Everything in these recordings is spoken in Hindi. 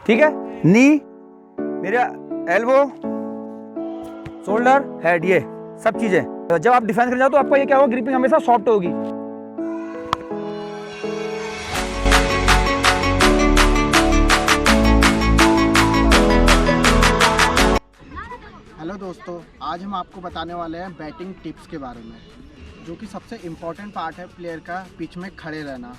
ठीक है। नी, मेरा एल्बो, शोल्डर, हेड, ये सब चीज़ें। जब आप डिफेंस करने जाओ तो आपका ये क्या होगा, ग्रिपिंग हमेशा सॉफ्ट होगी। हेलो दोस्तों, आज हम आपको बताने वाले हैं बैटिंग टिप्स के बारे में, जो कि सबसे इम्पॉर्टेंट पार्ट है प्लेयर का पिच में खड़े रहना,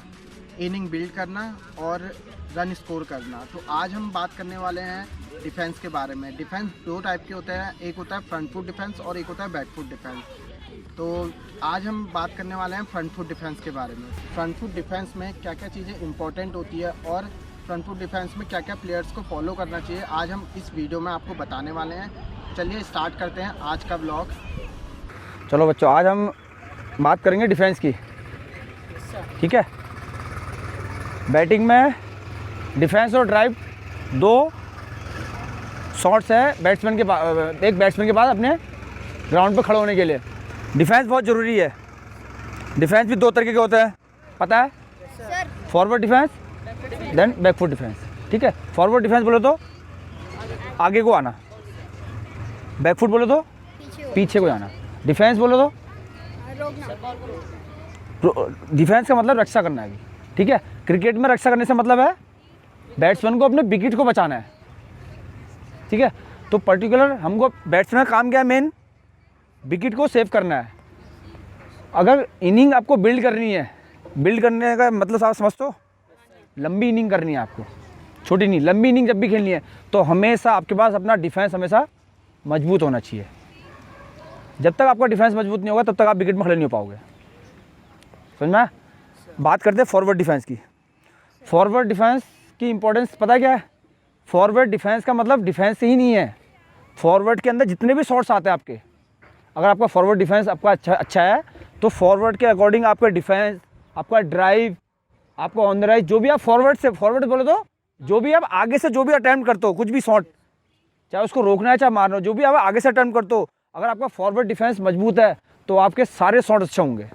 इनिंग बिल्ड करना और रन स्कोर करना। तो आज हम बात करने वाले हैं डिफेंस के बारे में। डिफेंस दो टाइप के होते हैं, एक होता है फ्रंट फुट डिफेंस और एक होता है बैक फुट डिफेंस। तो आज हम बात करने वाले हैं फ्रंट फुट डिफेंस के बारे में। फ्रंट फुट डिफेंस में क्या क्या चीज़ें इंपॉर्टेंट होती है और फ्रंट फुट डिफेंस में क्या क्या प्लेयर्स को फॉलो करना चाहिए, आज हम इस वीडियो में आपको बताने वाले हैं। चलिए स्टार्ट करते हैं आज का ब्लॉग। चलो बच्चों, आज हम बात करेंगे डिफेंस की, ठीक है। बैटिंग में डिफेंस और ड्राइव दो शॉट्स है बैट्समैन के पास, एक बैट्समैन के पास अपने ग्राउंड पर खड़े होने के लिए। डिफेंस बहुत ज़रूरी है। डिफेंस भी दो तरीके के होते हैं, पता है? Forward defence then back foot defence, ठीक है। फॉरवर्ड डिफेंस बोले तो आगे को आना, बैक फुट बोले तो पीछे को जाना, डिफेंस बोले तो डिफेंस का मतलब रक्षा करना है, ठीक है। क्रिकेट में रक्षा करने से मतलब है बैट्समैन को अपने विकेट को बचाना है, ठीक है। तो पर्टिकुलर हमको बैट्समैन का काम क्या है, मेन विकेट को सेव करना है। अगर इनिंग आपको बिल्ड करनी है, बिल्ड करने का मतलब आप समझ तो, लंबी इनिंग करनी है आपको, छोटी नहीं, लंबी इनिंग जब भी खेलनी है तो हमेशा आपके पास अपना डिफेंस हमेशा मजबूत होना चाहिए। जब तक आपका डिफेंस मजबूत नहीं होगा तब तक आप विकेट में खड़े नहीं हो पाओगे, समझ में? बात करते हैं फॉरवर्ड डिफेंस की। फॉरवर्ड डिफेंस की इंपॉर्टेंस पता है क्या है? फॉरवर्ड डिफेंस का मतलब डिफेंस ही नहीं है, फॉरवर्ड के अंदर जितने भी शॉट्स आते हैं आपके, अगर आपका फॉरवर्ड डिफेंस आपका अच्छा है तो फॉरवर्ड के अकॉर्डिंग आपका डिफेंस, आपका ड्राइव, आपका ऑन द राइज, जो भी आप फॉरवर्ड से, फॉरवर्ड बोले तो जो भी आप आगे से जो भी अटैम्प्ट करते हो, कुछ भी शॉट, चाहे उसको रोकना है चाहे मारना हो, जो भी आप आगे से अटैम्प्ट करते हो, अगर आपका फॉरवर्ड डिफेंस मजबूत है तो आपके सारे शॉट अच्छे होंगे।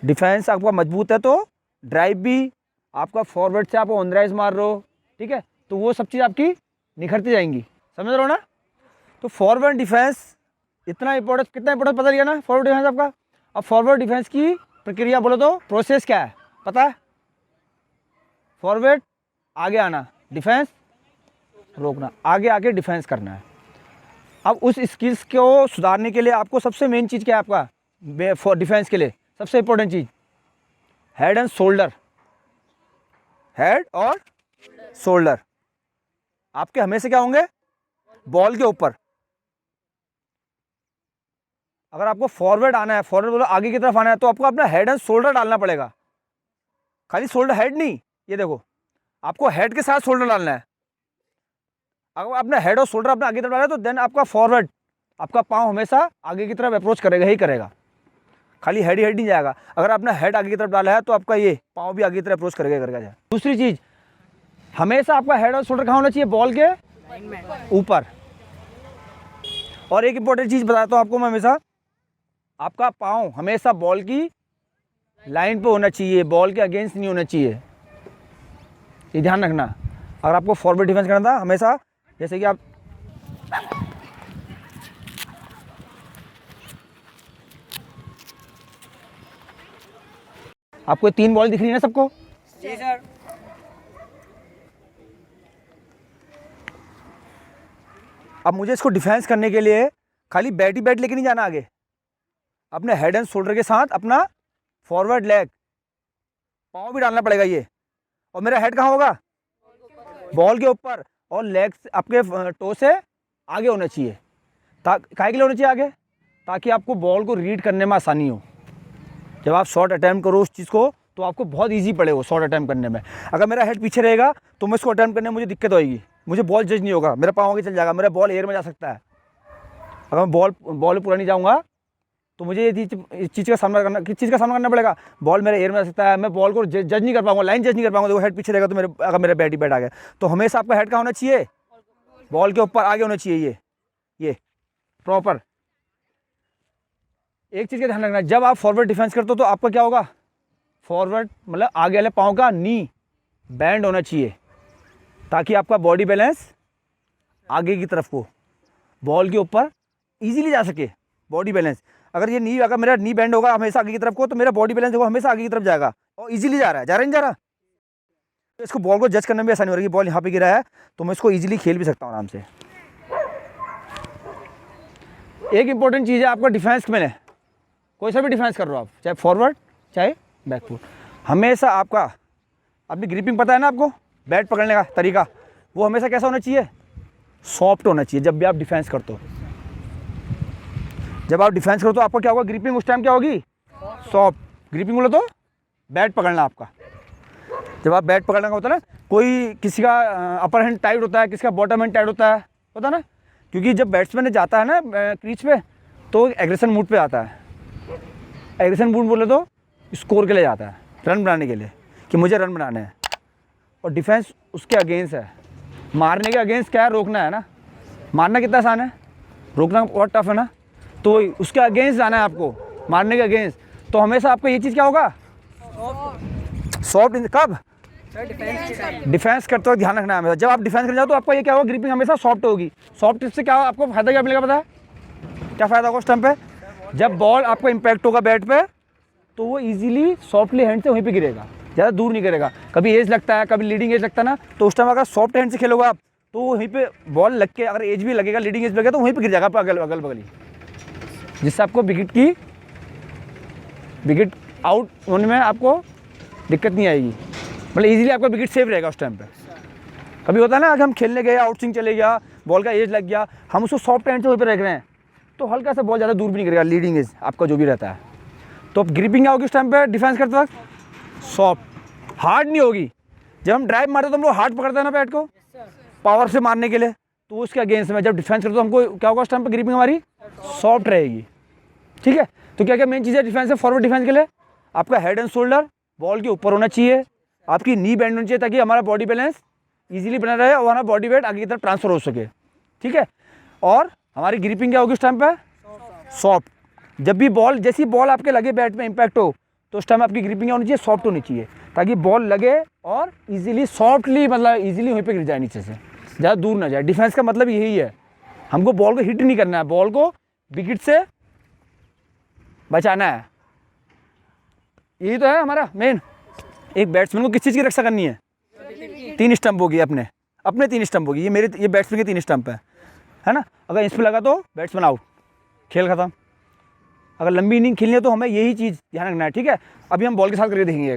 डिफेंस आपका मजबूत है तो ड्राइव भी आपका, फॉरवर्ड से आप ऑन द राइज मार रहे हो, ठीक है, तो वो सब चीज़ आपकी निखरती जाएंगी, समझ रहे हो ना? तो फॉरवर्ड डिफेंस इतना इंपॉर्टेंट, कितना इंपॉर्टेंट पता लिया ना फॉरवर्ड डिफेंस आपका। अब फॉरवर्ड डिफेंस की प्रक्रिया बोलो तो प्रोसेस क्या है पता है? फॉरवर्ड आगे आना, डिफेंस रोकना, आगे आके डिफेंस करना है। अब उस स्किल्स को सुधारने के लिए आपको सबसे मेन चीज़ क्या है आपका फॉर डिफेंस के लिए? सबसे important cheese head and shoulder, head और शोल्डर आपके हमेशा क्या होंगे, बॉल के ऊपर। अगर आपको फॉरवर्ड आना है, फॉरवर्ड बोलो आगे की तरफ आना है, तो आपको अपना हेड एंड शोल्डर डालना पड़ेगा। खाली शोल्डर हेड नहीं, ये देखो आपको हेड के साथ शोल्डर डालना है। अगर अपना हेड और शोल्डर अपना आगे की तरफ डाला तो देन आपका फॉरवर्ड, आपका पाँव हमेशा आगे की तरफ अप्रोच करेगा ही करेगा, खाली हेड ही हेड नहीं जाएगा। अगर अपना हेड आगे की तरफ डाला है तो आपका ये पाँव भी आगे की तरफ अप्रोच करेगा जाए। दूसरी चीज़, हमेशा आपका हेड और शोल्डर कहाँ होना चाहिए, बॉल के ऊपर। और एक इंपॉर्टेंट चीज़ बताता हूँ आपको मैं, हमेशा आपका पाँव हमेशा बॉल की लाइन पे होना चाहिए, बॉल के अगेंस्ट नहीं होना चाहिए, ये ध्यान रखना। अगर आपको फॉरवर्ड डिफेंस करना था हमेशा, जैसे कि आप आपको 3 बॉल दिख रही है ना सबको? जी सर। अब मुझे इसको डिफेंस करने के लिए खाली बैट ही बैट लेके नहीं जाना आगे, अपने हेड एंड शोल्डर के साथ अपना फॉरवर्ड लेग, पाँव भी डालना पड़ेगा ये। और मेरा हेड कहाँ होगा, बॉल के ऊपर, और लेग आपके टो से आगे होना चाहिए। काहे के लिए होना चाहिए आगे? ताकि आपको बॉल को रीड करने में आसानी हो। जब आप शॉट अटैम्प्ट करो उस चीज़ को तो आपको बहुत इजी पड़े वो शॉट अटैम्प्ट करने में। अगर मेरा हेड पीछे रहेगा तो मैं इसको अटैम्प्ट करने में मुझे दिक्कत होगी, मुझे बॉल जज नहीं होगा, मेरा पाँव आगे चल जाएगा, मेरा बॉल एयर में जा सकता है। अगर मैं बॉल पूरा नहीं जाऊँगा तो मुझे इस चीज़ का सामना करना, किस चीज़ का सामना करना पड़ेगा, बॉल मेरे एयर में आ सकता है, मैं बॉल को जज नहीं कर पाऊंगा, लाइन जज नहीं कर पाऊंगा। तो हेड पीछे रहेगा तो अगर मेरा बैट ही बैट आ गया, तो हमेशा आपका हेड कहाँ होना चाहिए, बॉल के ऊपर आगे होना चाहिए, ये प्रॉपर। एक चीज़ का ध्यान रखना, जब आप फॉरवर्ड डिफेंस करते हो तो आपका क्या होगा, फॉरवर्ड मतलब आगे वाले पाँव का नी बैंड होना चाहिए, ताकि आपका बॉडी बैलेंस आगे की तरफ को बॉल के ऊपर इजीली जा सके। बॉडी बैलेंस अगर मेरा नी बैंड होगा हमेशा आगे की तरफ को, तो मेरा बॉडी बैलेंस देखो हमेशा आगे की तरफ जाएगा और इजीली जा रहा है, नहीं जा रहा। तो इसको बॉल को जज करने में आसानी हो रही है। बॉल यहाँ पे गिरा है तो मैं इसको इजीली खेल भी सकता हूँ आराम से। एक इंपॉर्टेंट चीज़ है आपका डिफेंस में, कोई सा भी डिफेंस कर रहे हो आप, चाहे फॉरवर्ड चाहे बैकफुट, हमेशा आपका अपनी ग्रिपिंग पता है ना आपको, बैट पकड़ने का तरीका वो हमेशा कैसा होना चाहिए, सॉफ्ट होना चाहिए। जब भी आप डिफेंस करते हो, जब आप डिफेंस करो तो आपका क्या होगा, ग्रिपिंग उस टाइम क्या होगी, सॉफ्ट। ग्रिपिंग बोलो तो बैट पकड़ना आपका, जब आप बैट पकड़ना का होता है ना, कोई किसी का अपर हैंड टाइट होता है, किसी का बॉटम हैंड टाइट होता है ना, क्योंकि जब बैट्समैन जाता है ना क्रीज पे तो एग्रेशन मूड पे आता है। एग्रेशन मूड बोले तो स्कोर के लिए जाता है, रन बनाने के लिए, कि मुझे रन बनाने हैं। और डिफेंस उसके अगेंस्ट है, मारने के अगेंस्ट क्या है, रोकना है ना। मारना कितना आसान है, रोकना बहुत टफ है ना। तो उसके अगेंस्ट जाना है आपको, मारने के अगेंस्ट। तो हमेशा आपको ये चीज़ क्या होगा, सॉफ्ट। कब डिफेंस करते वक्त ध्यान रखना है। जब आप डिफेंस कर जाओ तो आपको ये क्या होगा, ग्रिपिंग हमेशा सॉफ्ट होगी। सॉफ्ट से क्या आपको फायदा क्या मिलेगा पता है, क्या फ़ायदा होगा उस टाइम पे, जब बॉल आपको इम्पैक्ट होगा बैट पे तो वो इजीली सॉफ्टली हैंड से वहीं पे गिरेगा, ज़्यादा दूर नहीं गिरेगा। कभी एज लगता है, कभी लीडिंग एज लगता है ना, तो उस टाइम अगर सॉफ्ट हैंड से खेलोगे आप तो वहीं पे बॉल लग के, अगर एज भी लगेगा, लीडिंग एज लगेगा तो वहीं पे गिर जाएगा आप अगल बगल ही, जिससे आपको विकेट आउट होने में आपको दिक्कत नहीं आएगी, मतलब इजीली आपका विकेट सेफ रहेगा उस टाइम पे। कभी होता है ना कि हम खेलने गए, आउट स्विंग चले गया, बॉल का एज लग गया, हम उसको सॉफ्ट हैंड से वहीं पे रख रहे हैं तो हल्का सा बॉल ज़्यादा दूर भी नहीं गिरेगा, लीडिंग एज आपका जो भी रहता है। तो ग्रिपिंग क्या होगी उस टाइम पे डिफेंस करते वक्त, सॉफ्ट, हार्ड नहीं होगी। जब हम ड्राइव मारते तो हम लोग हार्ड पकड़ते हैं ना बैट को पावर से मारने के लिए, तो उसके अगेंस्ट में जब डिफेंस करते तो हमको क्या होगा उस टाइम पे, ग्रिपिंग हमारी सॉफ्ट रहेगी। ठीक है, तो क्या क्या मेन चीज़ है डिफेंस है, फॉरवर्ड डिफेंस के लिए आपका हेड एंड शोल्डर बॉल के ऊपर होना चाहिए, आपकी नी बैंड होनी चाहिए ताकि हमारा बॉडी बैलेंस इजीली बना रहे और हमारा बॉडी वेट आगे की तरफ ट्रांसफर हो सके। ठीक है, और हमारी ग्रिपिंग क्या होगी उस टाइम पे, सॉफ्ट। जब भी बॉल, जैसी बॉल आपके लगे बैट में इम्पैक्ट हो तो उस टाइम आपकी ग्रिपिंग होनी चाहिए, सॉफ्ट होनी चाहिए, ताकि बॉल लगे और इजीली सॉफ्टली, मतलब इजीली वहीं पे गिर जाए, नीचे से ज़्यादा दूर ना जाए। डिफेंस का मतलब यही है, हमको बॉल को हिट नहीं करना है, बॉल को विकेट से बचाना है। यही तो है हमारा मेन। एक बैट्समैन को किस चीज़ की रक्षा करनी है, 3 स्टंप होगी, अपने 3 स्टंप होगी। ये बैट्समैन के 3 स्टंप है ना। अगर इस पर लगा तो बैट्समैन आउट, खेल खत्म। अगर लंबी इनिंग खेलनी है तो हमें यही चीज़ ध्यान रखना है। ठीक है, अभी हम बॉल के साथ करके देखेंगे।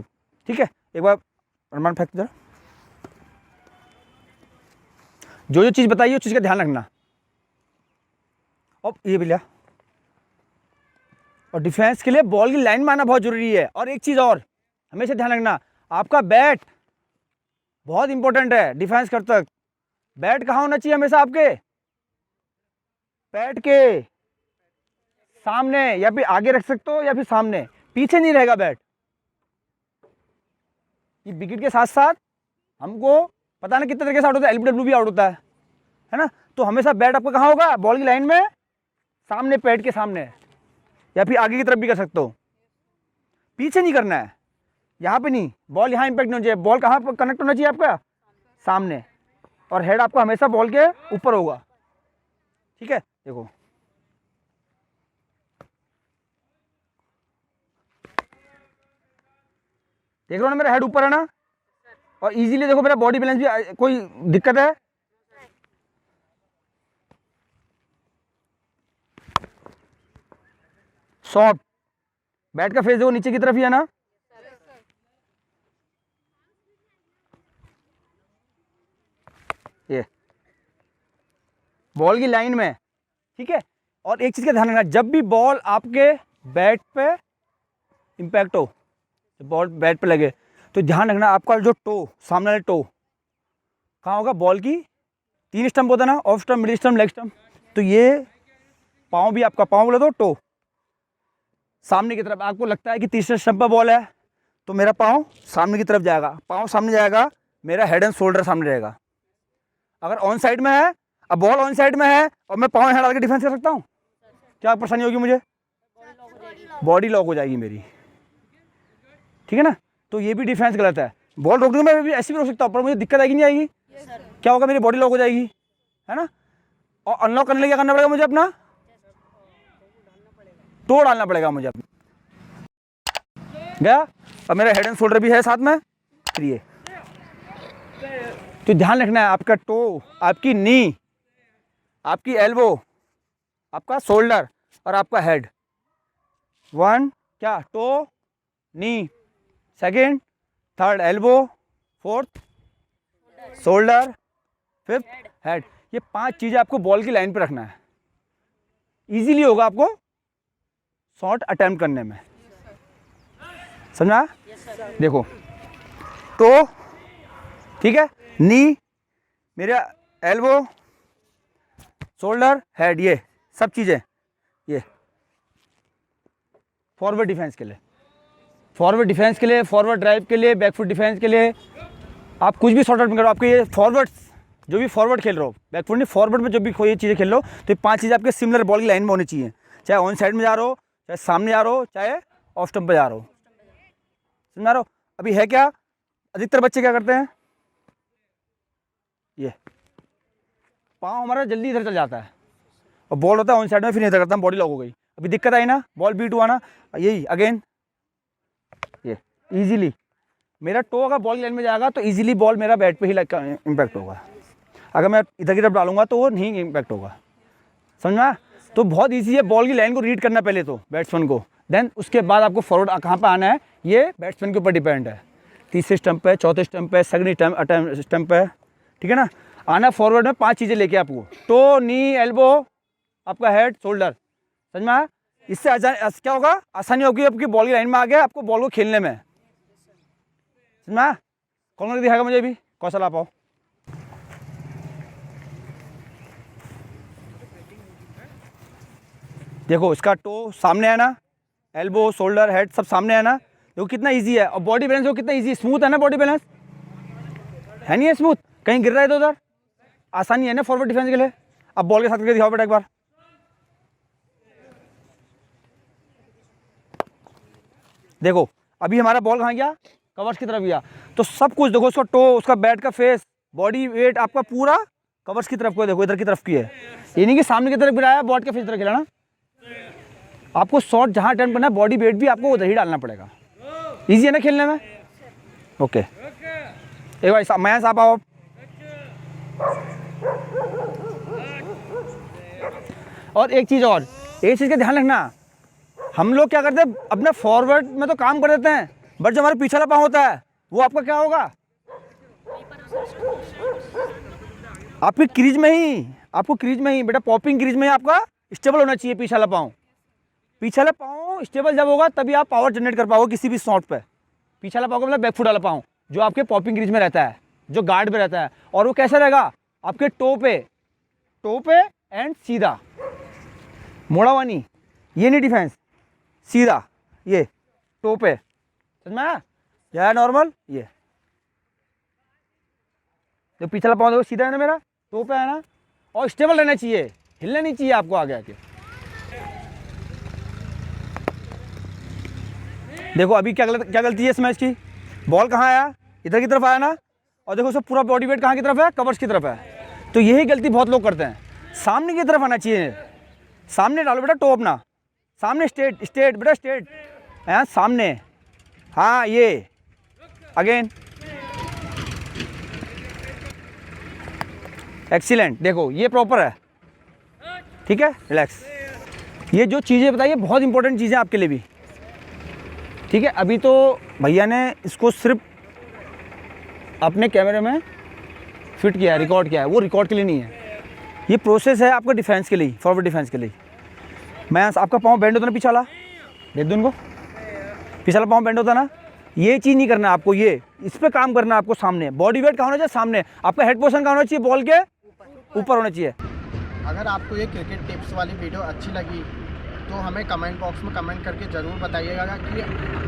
ठीक है, एक बार अरमान फेंक जरा, जो चीज़ बताइए उस चीज़ का ध्यान रखना। और ये भी लिया, और डिफेंस के लिए बॉल की लाइन में आना बहुत ज़रूरी है। और एक चीज़ और हमेशा ध्यान रखना, आपका बैट बहुत इंपॉर्टेंट है डिफेंस करते वक्त। बैट कहाँ होना चाहिए हमेशा, आपके पैड के सामने, या फिर आगे रख सकते हो या फिर सामने, पीछे नहीं रहेगा बैट। ये विकेट के साथ साथ हमको पता नहीं कितने तरीके से आउट होता है, एलबीडब्ल्यू भी आउट होता है ना। तो हमेशा बैट आपका कहाँ होगा, बॉल की लाइन में सामने, पैड के सामने, या फिर आगे की तरफ भी कर सकते हो। पीछे नहीं करना है, यहाँ पे नहीं, बॉल यहाँ इंपैक्ट नहीं होना चाहिए। बॉल कहाँ पर कनेक्ट होना चाहिए आपका, सामने, और हेड आपका हमेशा बॉल के ऊपर होगा। ठीक है, देखो देख रहे हो ना, मेरा हेड ऊपर है ना, और इजीली देखो मेरा बॉडी बैलेंस भी, कोई दिक्कत है, सॉफ्ट। बैट का फेस देखो नीचे की तरफ ही है ना, ये बॉल की लाइन में। ठीक है, और एक चीज़ का ध्यान रखना, जब भी बॉल आपके बैट पे इम्पैक्ट हो, बॉल बैट पे लगे, तो ध्यान रखना आपका जो टो, सामने वाला टो कहाँ होगा, बॉल की 3 स्टंप होता है ना, off stump, middle stump, leg stump. तो ये पाँव भी आपका, पाँव बोले तो टो सामने की तरफ। आपको लगता है कि तीसरे स्टंप पर बॉल है तो मेरा पाँव सामने की तरफ जाएगा, पाँव सामने जाएगा, मेरा हेड एंड शोल्डर सामने रहेगा। अगर ऑन साइड में है, अब बॉल ऑन साइड में है और मैं पाँव यहाँ डाल के डिफेंस कर सकता हूँ, क्या परेशानी होगी मुझे, बॉडी लॉक हो जाएगी मेरी। ठीक है ना, तो ये भी डिफेंस गलत है। बॉल रोकने में भी ऐसे भी रोक सकता हूँ, पर मुझे दिक्कत आएगी नहीं आएगी, क्या होगा, मेरी बॉडी लॉक हो जाएगी, है ना। और अनलॉक करने के लिए क्या करना पड़ेगा मुझे, अपना टो डालना पड़ेगा मुझे अपना। गया। अब मेरा हेड एंड शोल्डर भी है साथ में, फिर ये तो ध्यान रखना है, आपका टो, आपकी नी, आपकी एल्बो, आपका शोल्डर और आपका हेड। 1 क्या, toe, knee, second, third elbow, fourth shoulder, fifth head. ये 5 चीज़ें आपको बॉल की लाइन पे रखना है। इजीली होगा आपको शॉट अटेम्प्ट करने में, समझा। देखो तो ठीक है, नी, मेरा एल्बो, शोल्डर, हेड, ये सब चीज़ें, ये फॉरवर्ड डिफेंस के लिए, फॉरवर्ड डिफेंस के लिए, फॉरवर्ड ड्राइव के लिए, बैकफुट डिफेंस के लिए। आप कुछ भी शॉर्ट आउट में करो, आपके ये फॉरवर्ड, जो भी फॉरवर्ड खेल रहे हो, बैकफुट नहीं, फॉरवर्ड में जो भी कोई चीज़ें खेल रहे हो, तो ये 5 चीज़ें आपके सिमिलर बॉल की लाइन में होनी चाहिए। चाहे ऑन साइड में जा रहे हो, चाहे सामने जा रहे हो, चाहे ऑफ स्टंप पे जा रहे हो, समझ रहे हो। अभी है क्या, अधिकतर बच्चे क्या करते हैं, ये पाँव हमारा जल्दी इधर चल जाता है और बॉल होता है ऑन साइड में, फिर नहीं इधर करता, बॉडी लॉक हो गई। अभी दिक्कत आई ना, बॉल बीट हुआ ना, यही अगेन ये इजीली मेरा टो अगर बॉल लाइन में जाएगा तो इजीली बॉल मेरा बैट पे ही इम्पैक्ट होगा। अगर मैं इधर की तरफ डालूंगा तो वो नहीं इम्पैक्ट होगा, समझना। तो बहुत ईजी है बॉल की लाइन को रीड करना पहले तो बैट्समैन को, देन उसके बाद आपको फॉरवर्ड कहाँ पे आना है ये बैट्समैन के ऊपर डिपेंड है। तीसरे स्टंप पे, चौथे स्टंप पे, सेकंड स्टंप पे, ठीक है ना। आना फॉरवर्ड में 5 चीज़ें लेके आपको, टो, नी, एल्बो, आपका हेड, शोल्डर, समझ में आया। इससे क्या होगा, आसानी होगी आपकी बॉल की लाइन में आ गया, आपको बॉल को खेलने में, समझ में आया। कौन करके दिखाएगा मुझे भी, कौशल आप आओ। देखो इसका टो सामने है ना, एल्बो, शोल्डर, हेड सब सामने है ना, देखो कितना इजी है। और बॉडी बैलेंस देखो कितना इजी, स्मूथ है ना, बॉडी बैलेंस है नहीं है स्मूथ, कहीं गिर रहा है तो उधर आसानी है ना फॉरवर्ड डिफेंस के लिए। अब बॉल के साथ करके दिखाओ बेटा एक बार, देखो अभी हमारा बॉल कहाँ गया, कवर्स की तरफ गया। तो सब कुछ देखो, उसका टो, उसका बैट का फेस, बॉडी वेट आपका पूरा कवर्स की तरफ को, देखो इधर की तरफ की है, ये नहीं कि सामने की तरफ गिराया बॉट के फेस तरफ खिलाना। आपको शॉट जहाँ अटेम्प्ट करना है, बॉडी वेट भी आपको उधर ही डालना पड़ेगा। इजी है ना खेलने में, ओके। एक बार मैं साहब आओ, और एक चीज़ का ध्यान रखना, हम लोग क्या करते हैं अपने फॉरवर्ड में तो काम कर देते हैं, बट जो हमारा पीछे वाला पाँव होता है वो आपका क्या होगा, आपकी क्रीज में ही, आपको क्रीज में ही बेटा, पॉपिंग क्रीज में ही आपका स्टेबल होना चाहिए पीछे वाला पाँव। पीछे वाला पाँव स्टेबल जब होगा तभी आप पावर जनरेट कर पाओगे किसी भी शॉट पे। पीछे वाला पाँव का मतलब बैकफुट वाला पाँव जो आपके पॉपिंग क्रीज में रहता है, जो गार्ड पे रहता है, और वो कैसा रहेगा आपके टो पे एंड सीधा, मोड़ा हुआ नहीं, ये नहीं डिफेंस, सीधा ये टो पे, समझ में आया, या नॉर्मल ये जो पिछला पाँव देखो सीधा है ना मेरा, टो पे है ना, और स्टेबल रहना चाहिए, हिलना नहीं चाहिए आपको आगे आके। देखो अभी क्या गलती है इस मैच की, बॉल कहाँ आया, इधर की तरफ आया ना, और देखो उसका पूरा बॉडी वेट कहाँ की तरफ है, कवर्स की तरफ है। तो यही गलती बहुत लोग करते हैं, सामने की तरफ आना चाहिए, सामने डालो बेटा टो अपना, सामने स्ट्रेट बेटा स्ट्रेट, हाँ सामने, हाँ ये अगेन, एक्सीलेंट। देखो ये प्रॉपर है, ठीक है, रिलैक्स। ये जो चीज़ें बताइए बहुत इंपॉर्टेंट चीज़ें आपके लिए भी, ठीक है। अभी तो भैया ने इसको सिर्फ अपने कैमरे में फिट किया है, रिकॉर्ड किया है, वो रिकॉर्ड के लिए नहीं है, ये प्रोसेस है आपका डिफेंस के लिए, फॉरवर्ड डिफेंस के लिए। मैं आपका पाँव बेंड होता ना पीछे वाला, देख दो उनको, पीछे वाला पाँव बेंड होता ना, ये चीज़ नहीं करना आपको, ये इस पर काम करना आपको। सामने बॉडी वेट कहाँ होना चाहिए, सामने आपका हेड पोजीशन कहाँ होना चाहिए, बॉल के ऊपर होना चाहिए। अगर आपको ये क्रिकेट टिप्स वाली वीडियो अच्छी लगी तो हमें कमेंट बॉक्स में कमेंट करके ज़रूर बताइएगा कि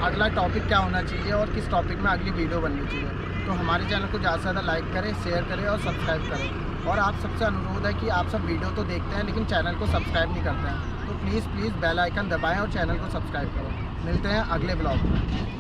अगला टॉपिक क्या होना चाहिए और किस टॉपिक में अगली वीडियो बननी चाहिए। तो हमारे चैनल को ज़्यादा से ज़्यादा लाइक करें, शेयर करें और सब्सक्राइब करें। और आप सबसे अनुरोध है कि आप सब वीडियो तो देखते हैं लेकिन चैनल को सब्सक्राइब नहीं करते हैं, तो प्लीज़ बेल आइकन दबाएं और चैनल को सब्सक्राइब करें। मिलते हैं अगले ब्लॉग में।